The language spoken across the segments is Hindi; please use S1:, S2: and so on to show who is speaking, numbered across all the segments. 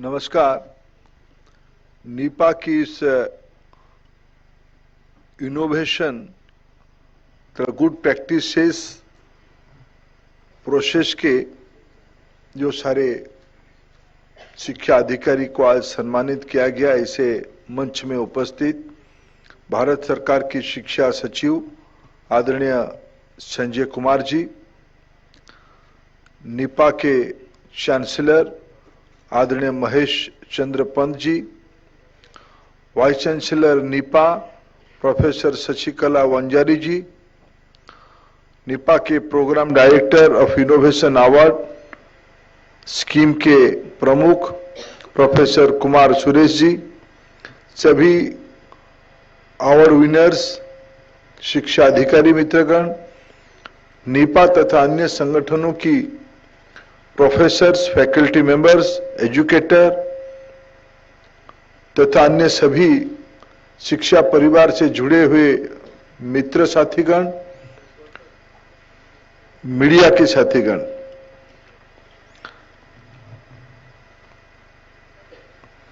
S1: नमस्कार। नीपा की इस इनोवेशन गुड प्रैक्टिसेस प्रोसेस के जो सारे शिक्षा अधिकारी को आज सम्मानित किया गया, इसे मंच में उपस्थित भारत सरकार की शिक्षा सचिव आदरणीय संजय कुमार जी, नीपा के चांसलर आदरणीय Mahesh Chandra Pant ji, vice chancellor NIEPA professor Shashikala Vanjari ji, NIEPA के programme director of innovation award scheme के प्रमुख प्रोफेसर कुमार सुरेश जी, सभी अवार्ड विनर्स, शिक्षा अधिकारी मित्रगण, नीपा तथा अन्य संगठनों की प्रोफेसर्स, फैकल्टी मेंबर्स, एजुकेटर तथा अन्य सभी शिक्षा परिवार से जुड़े हुए मित्र साथीगण, मीडिया के साथीगण,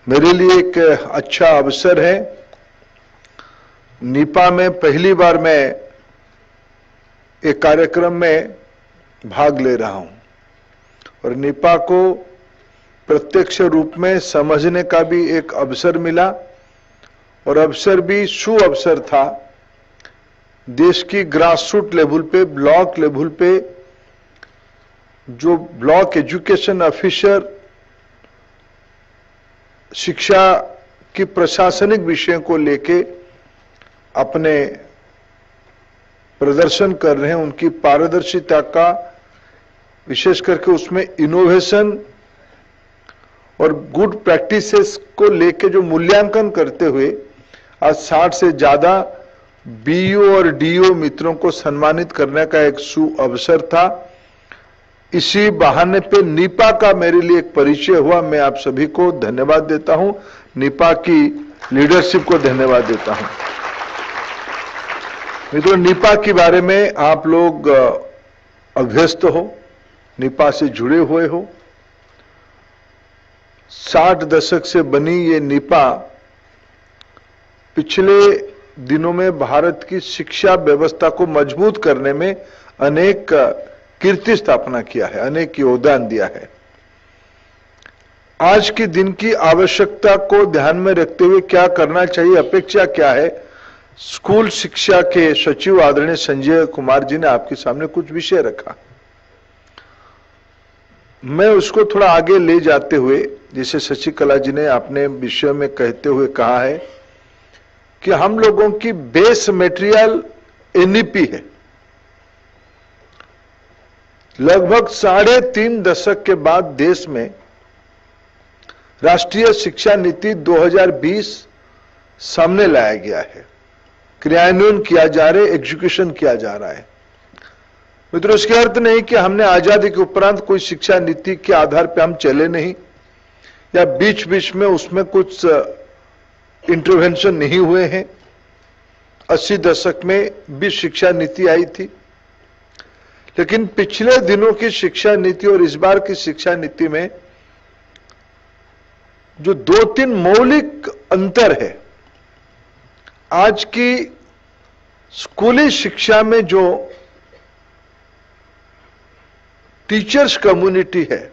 S1: मेरे लिए एक अच्छा अवसर है। नीपा में पहली बार मैं एक कार्यक्रम में भाग ले रहा हूं और नीपा को प्रत्यक्ष रूप में समझने का भी एक अवसर मिला और अवसर भी सुअवसर था। देश की ग्रासरूट लेवल पे, ब्लॉक लेवल पे जो ब्लॉक एजुकेशन ऑफिसर शिक्षा की प्रशासनिक विषयों को लेके अपने प्रदर्शन कर रहे हैं, उनकी पारदर्शिता का, विशेष करके उसमें इनोवेशन और गुड प्रैक्टिसेस को लेके जो मूल्यांकन करते हुए आज 60 से ज्यादा बीईओ और डीईओ मित्रों को सम्मानित करने का एक सुअवसर था। इसी बहाने पे नीपा का मेरे लिए एक परिचय हुआ। मैं आप सभी को धन्यवाद देता हूं, नीपा की लीडरशिप को धन्यवाद देता हूं। मित्रों, नीपा के बारे में आप लोग अभ्यस्त हो, नीपा से जुड़े हुए हो। 60 दशक से बनी ये नीपा पिछले दिनों में भारत की शिक्षा व्यवस्था को मजबूत करने में अनेक कीर्ति स्थापना किया है, अनेक योगदान दिया है। आज के दिन की आवश्यकता को ध्यान में रखते हुए क्या करना चाहिए, अपेक्षा क्या है, स्कूल शिक्षा के सचिव आदरणीय संजय कुमार जी ने आपके सामने कुछ विषय रखा। मैं उसको थोड़ा आगे ले जाते हुए, जैसे शशिकला जी ने अपने विषय में कहते हुए कहा है कि हम लोगों की बेस मटेरियल एनईपी है। लगभग 3.5 दशक के बाद देश में राष्ट्रीय शिक्षा नीति 2020 सामने लाया गया है, क्रियान्वयन किया जा रहा है, एग्जीक्यूशन किया जा रहा है। मित्रों, इसके अर्थ नहीं कि हमने आजादी के उपरांत कोई शिक्षा नीति के आधार पर हम चले नहीं, या बीच बीच में उसमें कुछ इंटरवेंशन नहीं हुए हैं। 80 दशक में भी शिक्षा नीति आई थी, लेकिन पिछले दिनों की शिक्षा नीति और इस बार की शिक्षा नीति में जो 2-3 मौलिक अंतर है। आज की स्कूली शिक्षा में जो टीचर्स कम्युनिटी है,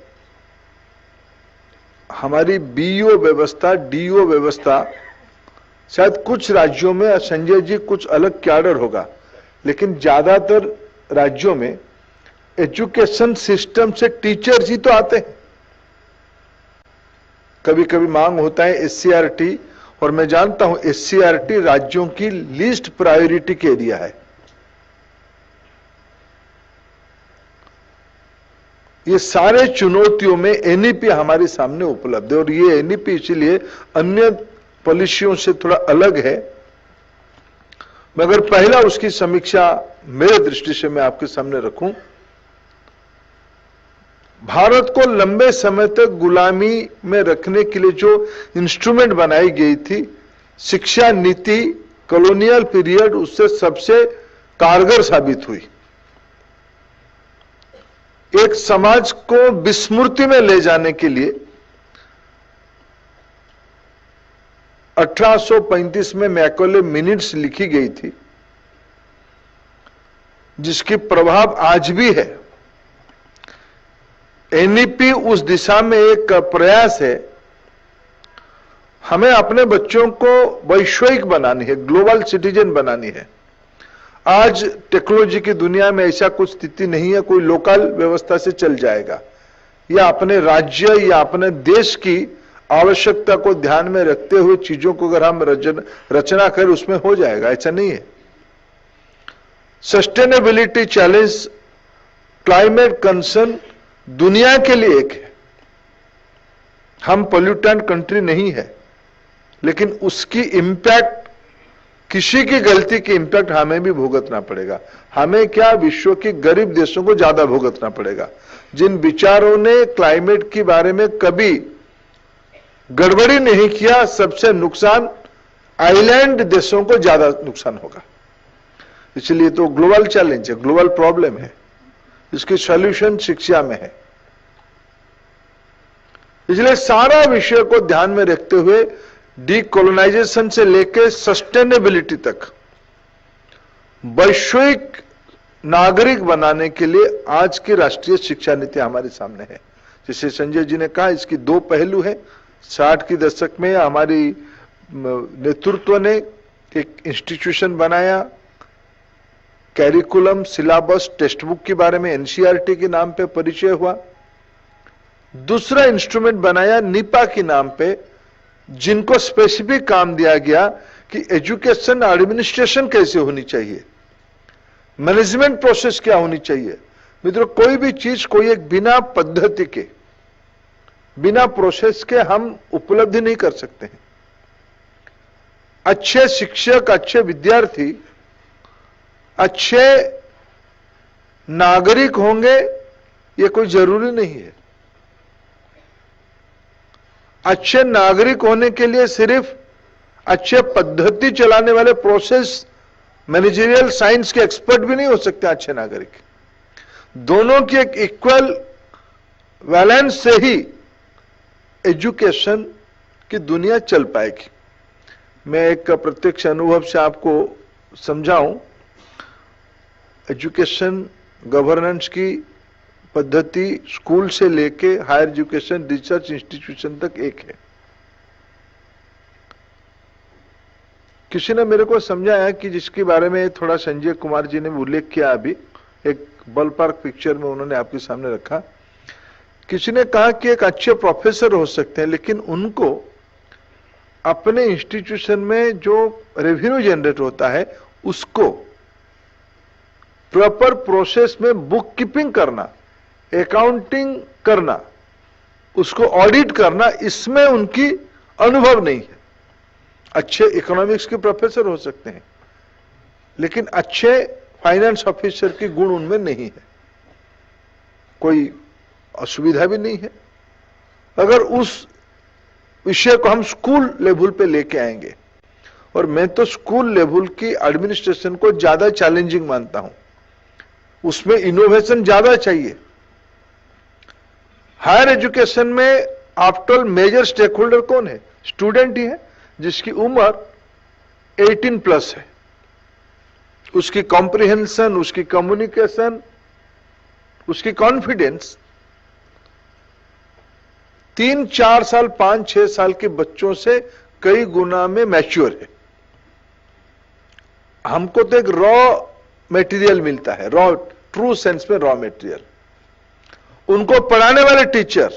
S1: हमारी बीईओ व्यवस्था, डीईओ व्यवस्था, शायद कुछ राज्यों में, संजय जी कुछ अलग कैडर होगा, लेकिन ज्यादातर राज्यों में एजुकेशन सिस्टम से टीचर्स ही तो आते हैं। कभी कभी मांग होता है एससीईआरटी, और मैं जानता हूं एससीईआरटी राज्यों की लीस्ट प्रायोरिटी के एरिया है। ये सारे चुनौतियों में एनईपी हमारे सामने उपलब्ध है, और ये एनईपी इसलिए अन्य पॉलिसियों से थोड़ा अलग है। मगर पहला उसकी समीक्षा मेरे दृष्टि से मैं आपके सामने रखूं। भारत को लंबे समय तक गुलामी में रखने के लिए जो इंस्ट्रूमेंट बनाई गई थी, शिक्षा नीति कॉलोनियल पीरियड उससे सबसे कारगर साबित हुई। एक समाज को विस्मृति में ले जाने के लिए 1835 में मैकॉले मिनट्स लिखी गई थी, जिसकी प्रभाव आज भी है। एनईपी उस दिशा में एक प्रयास है। हमें अपने बच्चों को वैश्विक बनानी है, ग्लोबल सिटीजन बनानी है। आज टेक्नोलॉजी की दुनिया में ऐसा कुछ स्थिति नहीं है कोई लोकल व्यवस्था से चल जाएगा, या अपने राज्य या अपने देश की आवश्यकता को ध्यान में रखते हुए चीजों को अगर हम रचना करें उसमें हो जाएगा, ऐसा नहीं है। सस्टेनेबिलिटी चैलेंज, क्लाइमेट कंसर्न दुनिया के लिए एक है। हम पोल्यूटेंट कंट्री नहीं है, लेकिन उसकी इंपैक्ट, किसी की गलती की इंपैक्ट हमें भी भुगतना पड़ेगा। हमें क्या, विश्व के गरीब देशों को ज्यादा भुगतना पड़ेगा। जिन विचारों ने क्लाइमेट के बारे में कभी गड़बड़ी नहीं किया, सबसे नुकसान आइलैंड देशों को ज्यादा नुकसान होगा। इसलिए तो ग्लोबल चैलेंज है, ग्लोबल प्रॉब्लम है, इसकी सॉल्यूशन शिक्षा में है। इसलिए सारा विषय को ध्यान में रखते हुए डीकोलोनाइजेशन से लेकर सस्टेनेबिलिटी तक वैश्विक नागरिक बनाने के लिए आज की राष्ट्रीय शिक्षा नीति हमारे सामने है। जैसे संजय जी ने कहा, इसकी दो पहलू है। 60 के दशक में हमारी नेतृत्व ने एक इंस्टीट्यूशन बनाया, कैरिकुलम, सिलेबस, टेक्स्ट बुक के बारे में एनसीईआरटी के नाम पे परिचय हुआ। दूसरा इंस्ट्रूमेंट बनाया नीपा के नाम पे, जिनको स्पेसिफिक काम दिया गया कि एजुकेशन एडमिनिस्ट्रेशन कैसे होनी चाहिए, मैनेजमेंट प्रोसेस क्या होनी चाहिए। मित्रों, कोई भी चीज, कोई एक बिना पद्धति के, बिना प्रोसेस के हम उपलब्धि नहीं कर सकते हैं। अच्छे शिक्षक, अच्छे विद्यार्थी, अच्छे नागरिक होंगे ये कोई जरूरी नहीं है। अच्छे नागरिक होने के लिए सिर्फ अच्छे पद्धति चलाने वाले, प्रोसेस मैनेजरियल साइंस के एक्सपर्ट भी नहीं हो सकते अच्छे नागरिक। दोनों की एक इक्वल बैलेंस से ही एजुकेशन की दुनिया चल पाएगी। मैं एक प्रत्यक्ष अनुभव से आपको समझाऊं। एजुकेशन गवर्नेंस की पद्धति स्कूल से लेके हायर एजुकेशन रिसर्च इंस्टीट्यूशन तक एक है। किसी ने मेरे को समझाया कि जिसके बारे में थोड़ा संजय कुमार जी ने उल्लेख किया, अभी एक बॉल पार्क पिक्चर में उन्होंने आपके सामने रखा। किसी ने कहा कि एक अच्छे प्रोफेसर हो सकते हैं, लेकिन उनको अपने इंस्टीट्यूशन में जो रेवेन्यू जनरेट होता है उसको प्रॉपर प्रोसेस में बुक कीपिंग करना, अकाउंटिंग करना, उसको ऑडिट करना, इसमें उनकी अनुभव नहीं है। अच्छे इकोनॉमिक्स के प्रोफेसर हो सकते हैं, लेकिन अच्छे फाइनेंस ऑफिसर के गुण उनमें नहीं है। कोई असुविधा भी नहीं है अगर उस विषय को हम स्कूल लेवल पे लेके आएंगे। और मैं तो स्कूल लेवल की एडमिनिस्ट्रेशन को ज्यादा चैलेंजिंग मानता हूं, उसमें इनोवेशन ज्यादा चाहिए। हायर एजुकेशन में आफ्टर मेजर स्टेक होल्डर कौन है? स्टूडेंट ही है, जिसकी उम्र 18 प्लस है। उसकी कॉम्प्रिहेंशन, उसकी कम्युनिकेशन, उसकी कॉन्फिडेंस 3-4 साल, 5-6 साल के बच्चों से कई गुना में मैच्योर है। हमको तो एक रॉ मटेरियल मिलता है, रॉ, ट्रू सेंस में रॉ मटेरियल। उनको पढ़ाने वाले टीचर,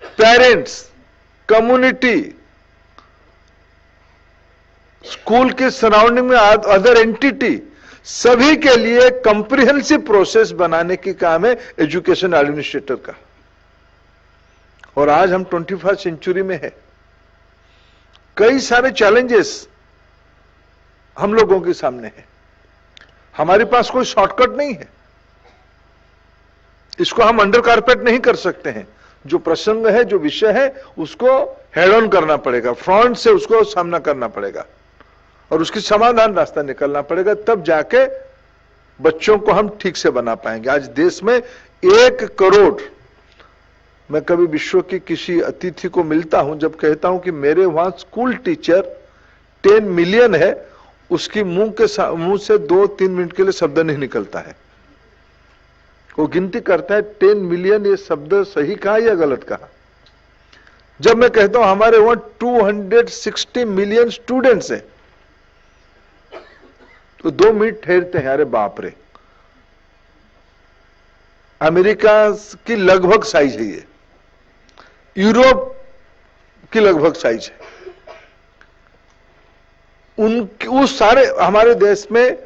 S1: पेरेंट्स, कम्युनिटी, स्कूल के सराउंडिंग में अदर एंटिटी, सभी के लिए कंप्रिहेंसिव प्रोसेस बनाने की काम है एजुकेशन एडमिनिस्ट्रेटर का। और आज हम 21st सेंचुरी में है। कई सारे चैलेंजेस हम लोगों के सामने है। हमारे पास कोई शॉर्टकट नहीं है, इसको हम अंडर कारपेट नहीं कर सकते हैं। जो प्रसंग है, जो विषय है, उसको हेड ऑन करना पड़ेगा, फ्रंट से उसको सामना करना पड़ेगा और उसकी समाधान रास्ता निकलना पड़ेगा, तब जाके बच्चों को हम ठीक से बना पाएंगे। आज देश में 1 करोड़ मैं कभी विश्व की किसी अतिथि को मिलता हूं, जब कहता हूं कि मेरे वहां स्कूल टीचर 10 मिलियन है, उसकी मुंह से 2-3 मिनट के लिए शब्द नहीं निकलता है। वो गिनती करता है 10 मिलियन, ये शब्द सही कहा या गलत कहा। जब मैं कहता हूं हमारे वहां 260 मिलियन स्टूडेंट्स हैं, तो 2 मिनट ठहरते हैं, अरे बाप रे, अमेरिका की लगभग साइज है ये, यूरोप की लगभग साइज है। उस सारे हमारे देश में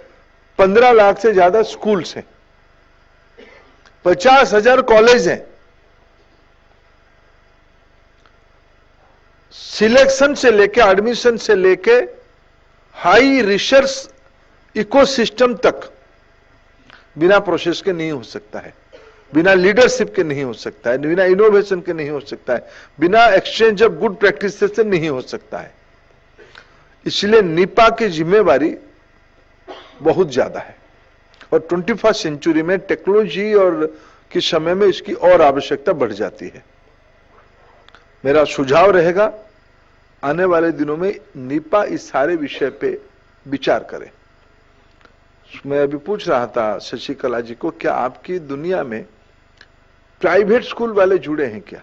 S1: 15 लाख से ज्यादा स्कूल्स हैं, 50,000 कॉलेज हैं। सिलेक्शन से लेके, एडमिशन से लेके हाई रिसर्च इकोसिस्टम तक बिना प्रोसेस के नहीं हो सकता है, बिना लीडरशिप के नहीं हो सकता है, बिना इनोवेशन के नहीं हो सकता है, बिना एक्सचेंज ऑफ गुड प्रैक्टिस से नहीं हो सकता है। इसलिए निपा की जिम्मेवारी बहुत ज्यादा है, और 21st सेंचुरी में टेक्नोलॉजी और के समय में इसकी और आवश्यकता बढ़ जाती है। मेरा सुझाव रहेगा, आने वाले दिनों में निपा इस सारे विषय पे विचार करें। मैं अभी पूछ रहा था शशिकला जी को, क्या आपकी दुनिया में प्राइवेट स्कूल वाले जुड़े हैं क्या?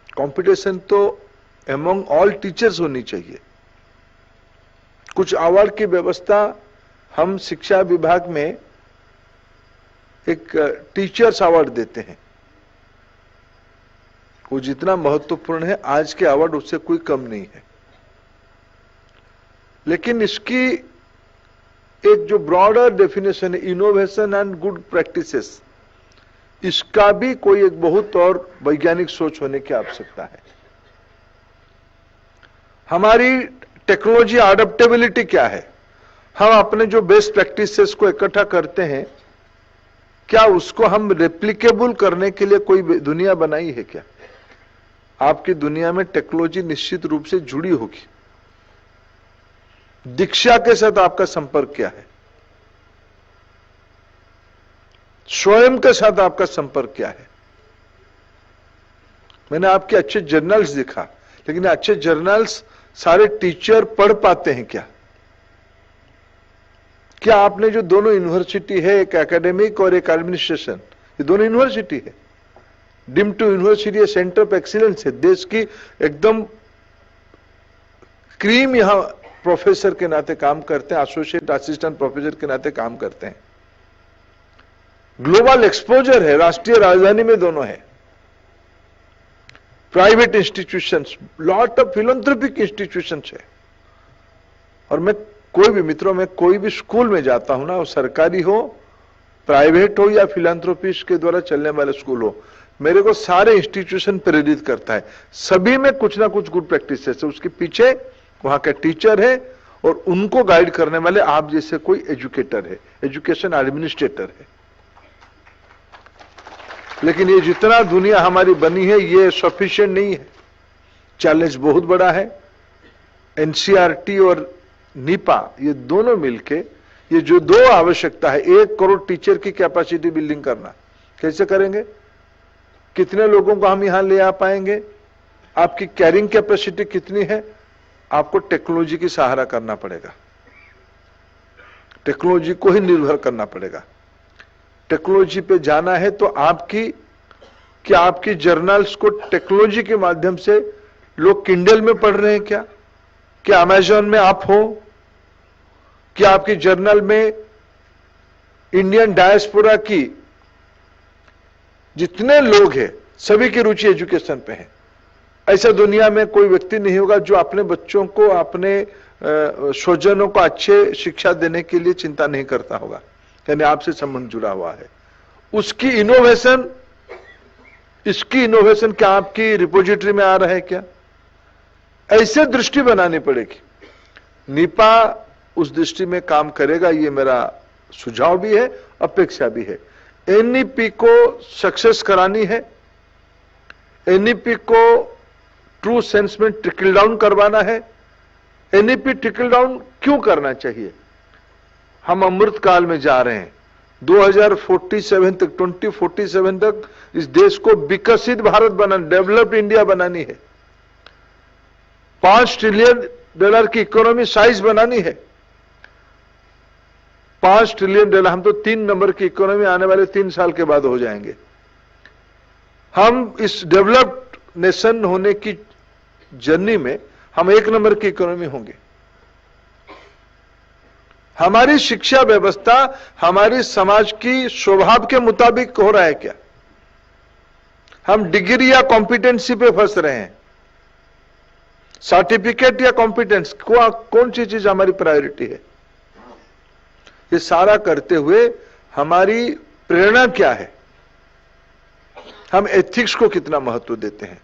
S1: कंपटीशन तो एमंग ऑल टीचर्स होनी चाहिए। कुछ अवार्ड की व्यवस्था हम शिक्षा विभाग में एक टीचर्स अवार्ड देते हैं, वो जितना महत्वपूर्ण है आज के अवार्ड उससे कोई कम नहीं है। लेकिन इसकी एक जो ब्रॉडर डेफिनेशन है, इनोवेशन एंड गुड प्रैक्टिसेस, इसका भी कोई एक बहुत और वैज्ञानिक सोच होने की आवश्यकता है। हमारी टेक्नोलॉजी अडॉप्टेबिलिटी क्या है? हम अपने जो बेस्ट प्रैक्टिसेस को इकट्ठा करते हैं, क्या उसको हम रेप्लिकेबल करने के लिए कोई दुनिया बनाई है क्या? आपकी दुनिया में टेक्नोलॉजी निश्चित रूप से जुड़ी होगी। दीक्षा के साथ आपका संपर्क क्या है? स्वयं के साथ आपका संपर्क क्या है? मैंने आपके अच्छे जर्नल्स दिखा, लेकिन अच्छे जर्नल्स सारे टीचर पढ़ पाते हैं क्या? क्या आपने जो दोनों यूनिवर्सिटी है, एक एकेडमिक और एक एडमिनिस्ट्रेशन, ये दोनों यूनिवर्सिटी है, deemed to university, centre of excellence है, देश की एकदम क्रीम यहां प्रोफेसर के नाते काम करते हैं, एसोसिएट असिस्टेंट प्रोफेसर के नाते काम करते हैं। ग्लोबल एक्सपोजर है, राष्ट्रीय राजधानी में दोनों है। Private institutions, lot of philanthropic institutions है। और मैं कोई भी मित्रों में कोई भी स्कूल में जाता हूं ना, वो सरकारी हो, प्राइवेट हो या फिलैंथ्रोपिस्ट के द्वारा चलने वाले स्कूल हो, मेरे को सारे इंस्टीट्यूशन प्रेरित करता है। सभी में कुछ ना कुछ गुड प्रैक्टिस है। उसके पीछे वहां के टीचर है और उनको गाइड करने वाले आप जैसे कोई एजुकेटर है, एजुकेशन एडमिनिस्ट्रेटर है। लेकिन ये जितना दुनिया हमारी बनी है, ये सफिशिएंट नहीं है। चैलेंज बहुत बड़ा है। एनसीईआरटी और निपा, ये दोनों मिलके, ये जो दो आवश्यकता है, 1 करोड़ टीचर की कैपेसिटी बिल्डिंग करना, कैसे करेंगे? कितने लोगों को हम यहां ले आ पाएंगे? आपकी कैरिंग कैपेसिटी कितनी है? आपको टेक्नोलॉजी की सहारा करना पड़ेगा, टेक्नोलॉजी को ही निर्भर करना पड़ेगा। टेक्नोलॉजी पे जाना है तो आपकी जर्नल्स को टेक्नोलॉजी के माध्यम से लोग किंडल में पढ़ रहे हैं क्या? क्या अमेज़न में आप हो? क्या आपकी जर्नल में इंडियन डायस्पोरा की जितने लोग हैं सभी की रुचि एजुकेशन पे है? ऐसा दुनिया में कोई व्यक्ति नहीं होगा जो अपने बच्चों को, अपने स्वजनों को अच्छे शिक्षा देने के लिए चिंता नहीं करता होगा, यानी आपसे संबंध जुड़ा हुआ है। उसकी इनोवेशन, इसकी इनोवेशन क्या आपकी रिपोजिटरी में आ रहा है क्या? ऐसे दृष्टि बनानी पड़ेगी। निपा उस दृष्टि में काम करेगा, ये मेरा सुझाव भी है, अपेक्षा भी है। एनईपी को सक्सेस करानी है, एनईपी को ट्रू सेंस में ट्रिकल डाउन करवाना है। एनईपी ट्रिकल डाउन क्यों करना चाहिए? हम अमृत काल में जा रहे हैं, 2047 तक 2047 तक इस देश को विकसित भारत बनाना, डेवलप्ड इंडिया बनानी है। $5 ट्रिलियन की इकोनॉमी साइज बनानी है। $5 ट्रिलियन, हम तो 3 नंबर की इकोनॉमी आने वाले 3 साल के बाद हो जाएंगे। हम इस डेवलप्ड नेशन होने की जर्नी में हम 1 नंबर की इकोनॉमी होंगे। हमारी शिक्षा व्यवस्था हमारी समाज की स्वभाव के मुताबिक हो रहा है क्या? हम डिग्री या कॉम्पिटेंसी पे फंस रहे हैं, सर्टिफिकेट या कॉम्पिटेंस, कौन सी चीज हमारी प्रायोरिटी है? ये सारा करते हुए हमारी प्रेरणा क्या है? हम एथिक्स को कितना महत्व देते हैं?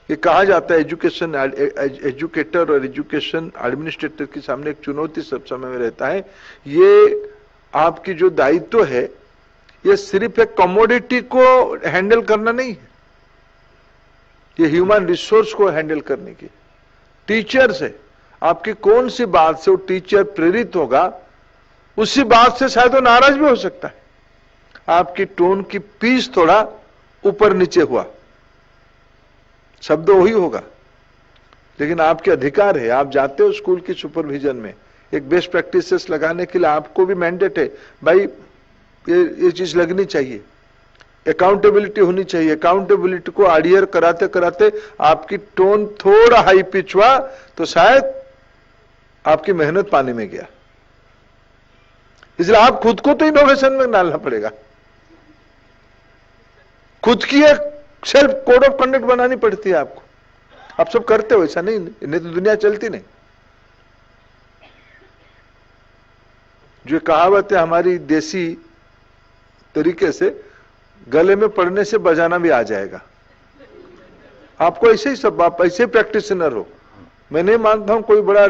S1: ये कहा जाता है एजुकेटर और एजुकेशन एडमिनिस्ट्रेटर के सामने एक चुनौती सब समय में रहता है। ये आपकी जो दायित्व है, ये सिर्फ एक कमोडिटी को हैंडल करना नहीं है, ये ह्यूमन रिसोर्स को हैंडल करने की। टीचर से आपकी कौन सी बात से वो टीचर प्रेरित होगा, उसी बात से शायद वो नाराज भी हो सकता है। आपकी टोन की पीच थोड़ा ऊपर नीचे हुआ, शब्द वही होगा, लेकिन आपके अधिकार है। आप जाते हो स्कूल की सुपरविजन में, एक बेस्ट प्रैक्टिसेस लगाने के लिए आपको भी मैंडेट है, भाई ये चीज लगनी चाहिए, अकाउंटेबिलिटी होनी चाहिए। अकाउंटेबिलिटी को एडहियर कराते कराते आपकी टोन थोड़ा हाई पिच हुआ तो शायद आपकी मेहनत पानी में गया। इसलिए आप खुद को तो इनोवेशन में डालना पड़ेगा, खुद की एक सेल्फ कोड ऑफ कंडक्ट बनानी पड़ती है आपको। आप सब करते हो, ऐसा नहीं तो दुनिया चलती नहीं। जो कहावत है हमारी देसी तरीके से, गले में पड़ने से बजाना भी आ जाएगा। आपको ऐसे ही सब, आप ऐसे प्रैक्टिशनर हो। मैं नहीं मानता हूं कोई बड़ा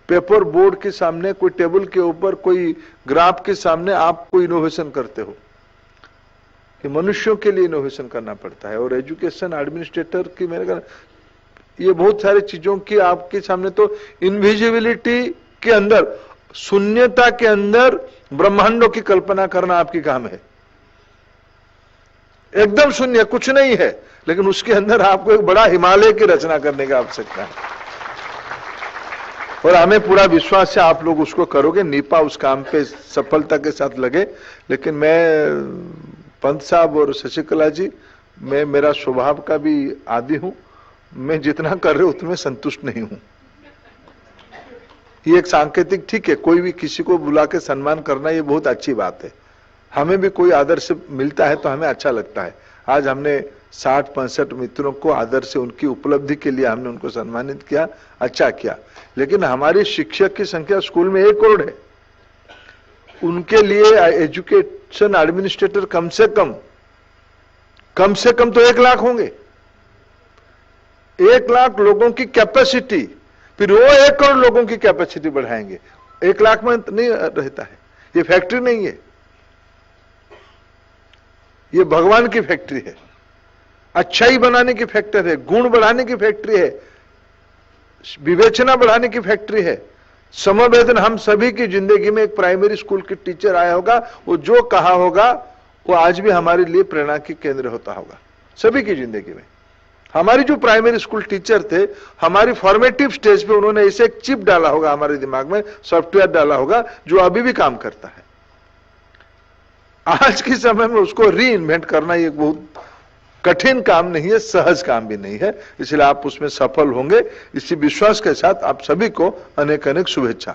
S1: पेपर बोर्ड के सामने, कोई टेबल के ऊपर, कोई ग्राफ के सामने आप कोई इनोवेशन करते हो। कि मनुष्यों के लिए इनोवेशन करना पड़ता है। और एजुकेशन एडमिनिस्ट्रेटर की मैंने कहा, ये बहुत सारी चीजों की आपके सामने तो इनविजिबिलिटी के अंदर, शून्यता के अंदर ब्रह्मांडों की कल्पना करना आपकी काम है। एकदम शून्य, कुछ नहीं है, लेकिन उसके अंदर आपको एक बड़ा हिमालय की रचना करने की आवश्यकता है। और हमें पूरा विश्वास है आप लोग उसको करोगे। नीपा उस काम पे सफलता के साथ लगे। लेकिन मैं पंत साहब और शशिकला जी, मैं मेरा स्वभाव का भी आदी हूं, मैं जितना कर रहे उतने संतुष्ट नहीं हूं। ये एक सांकेतिक, ठीक है, कोई भी किसी को बुला के सम्मान करना ये बहुत अच्छी बात है। हमें भी कोई आदर से मिलता है तो हमें अच्छा लगता है। आज हमने 60-65 मित्रों को आदर से उनकी उपलब्धि के लिए हमने उनको सम्मानित किया, अच्छा किया। लेकिन हमारी शिक्षक की संख्या स्कूल में 1 करोड़ है। उनके लिए एजुकेशन एडमिनिस्ट्रेटर कम से कम तो 1 लाख होंगे। 1 लाख लोगों की कैपेसिटी, फिर वो 1 करोड़ लोगों की कैपेसिटी बढ़ाएंगे। 1 लाख में नहीं रहता है, ये फैक्ट्री नहीं है, ये भगवान की फैक्ट्री है, अच्छाई बनाने की फैक्ट्री है, गुण बढ़ाने की फैक्ट्री है, विवेचना बढ़ाने की फैक्ट्री है। समवेदन हम सभी की जिंदगी में एक प्राइमरी स्कूल के टीचर आया होगा, वो जो कहा होगा वो आज भी हमारे लिए प्रेरणा की केंद्र होता होगा सभी की जिंदगी में। हमारी जो प्राइमरी स्कूल टीचर थे, हमारी फॉर्मेटिव स्टेज पे उन्होंने ऐसे एक चिप डाला होगा हमारे दिमाग में, सॉफ्टवेयर डाला होगा जो अभी भी काम करता है। आज के समय में उसको री इन्वेंट करना ये बहुत कठिन काम नहीं है, सहज काम भी नहीं है। इसलिए आप उसमें सफल होंगे, इसी विश्वास के साथ आप सभी को अनेक अनेक शुभेच्छा।